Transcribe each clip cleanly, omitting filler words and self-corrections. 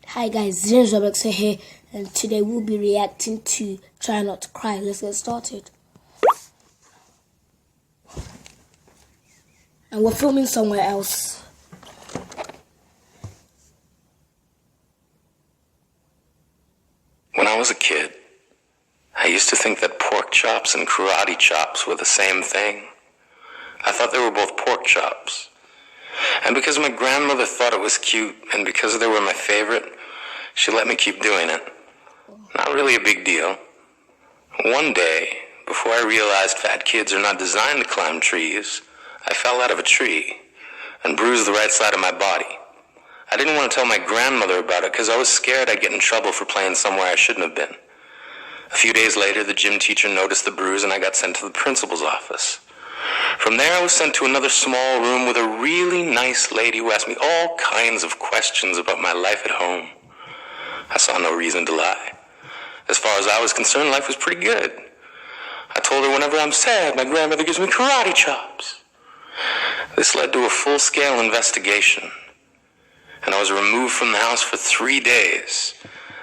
Hi guys, James Roblox here, and today we'll be reacting to Try Not to Cry. Let's get started. And we're filming somewhere else. When I was a kid, I used to think that pork chops and karate chops were the same thing. I thought they were both pork chops. And because my grandmother thought it was cute, and because they were my favorite, she let me keep doing it. Not really a big deal. One day, before I realized fat kids are not designed to climb trees, I fell out of a tree and bruised the right side of my body. I didn't want to tell my grandmother about it because I was scared I'd get in trouble for playing somewhere I shouldn't have been. A few days later, the gym teacher noticed the bruise and I got sent to the principal's office. From there, I was sent to another small room with a really nice lady who asked me all kinds of questions about my life at home. I saw no reason to lie. As far as I was concerned, life was pretty good. I told her whenever I'm sad, my grandmother gives me karate chops. This led to a full-scale investigation, and I was removed from the house for 3 days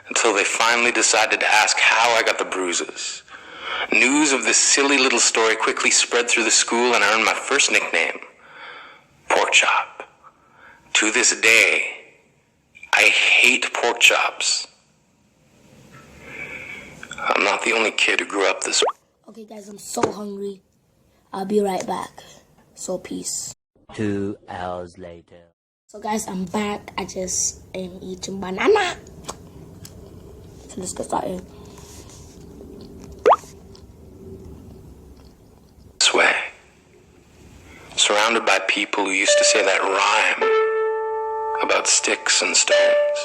until they finally decided to ask how I got the bruises. News of this silly little story quickly spread through the school, and I earned my first nickname, Pork Chop. To this day, I hate pork chops. I'm not the only kid who grew up this way. Okay guys, I'm so hungry. I'll be right back. So peace. 2 hours later. So guys, I'm back. I just am eating banana. So let's get started. This way. Surrounded by people who used to say that rhyme about sticks and stones.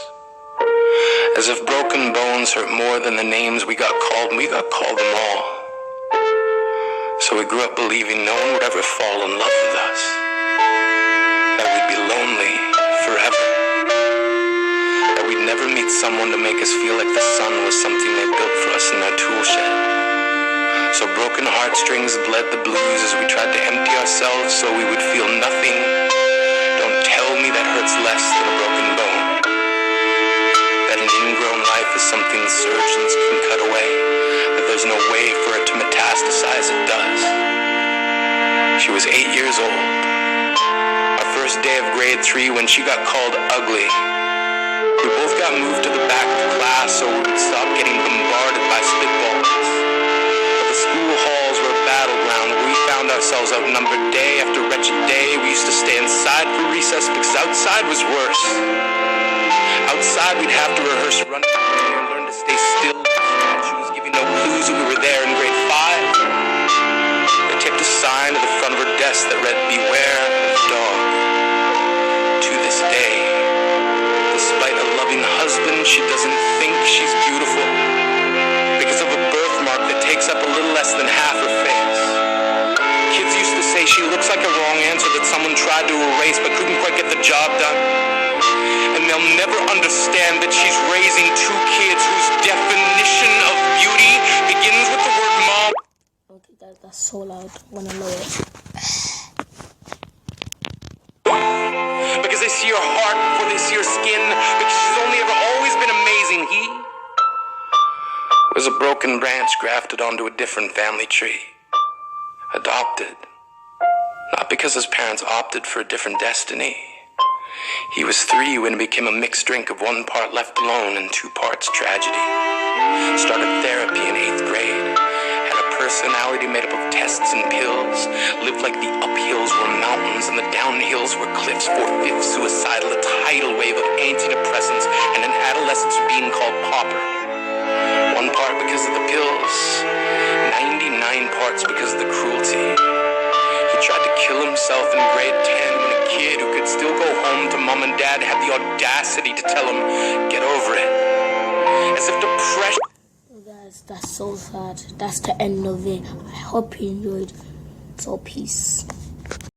As if broken bones hurt more than the names we got called, and we got called them all. So we grew up believing no one would ever fall in love with us, that we'd be lonely forever, that we'd never meet someone to make us feel like the sun was something they built for us in their tool shed. So broken heartstrings bled the blues as we tried to empty ourselves so we would feel nothing. Don't tell me that hurts less than a broken bone. That an ingrown life is something surgeons can cut away. That there's no way for it to metastasize, it does. She was 8 years old. Our first day of grade 3 when she got called ugly. We both got moved to the back of the class so we would stop getting bombarded by spitballs. But the school halls were a battleground where we found ourselves outnumbered day after wretched day. We used to stay inside for recess because outside was worse. Outside we'd have to rehearse running and learn to stay still. She was giving no clues that we were there in grade 5. They taped a sign to the front of her desk that read, "Beware of the dog." To this day, despite a loving husband, she doesn't think she's beautiful because of a birthmark that takes up a little less than half her face. Kids used to say she looks like a wrong answer that someone tried to erase but couldn't quite get the job done. And they'll never understand that she's raising 2 kids whose definition of beauty begins with the word mom. Okay guys, that's so loud. Wanna know it? Because they see her heart before they see her skin. Because she's only ever always been amazing. He was a broken branch grafted onto a different family tree. Adopted. Not because his parents opted for a different destiny. He was 3 when it became a mixed drink of 1 part left alone and 2 parts tragedy. Started therapy in 8th grade. Had a personality made up of tests and pills. Lived like the uphills were mountains and the downhills were cliffs. 4/5 suicidal, a tidal wave of antidepressants, and an adolescence being called pauper. 1 part because of the pills. 99 parts because of the cruelty. He tried to kill himself in grade 10 when a kid who could still go home to mom and dad had the audacity to tell him, "Get over it." fresh. Guys, that's so sad. That's the end of it. I hope you enjoyed. So peace.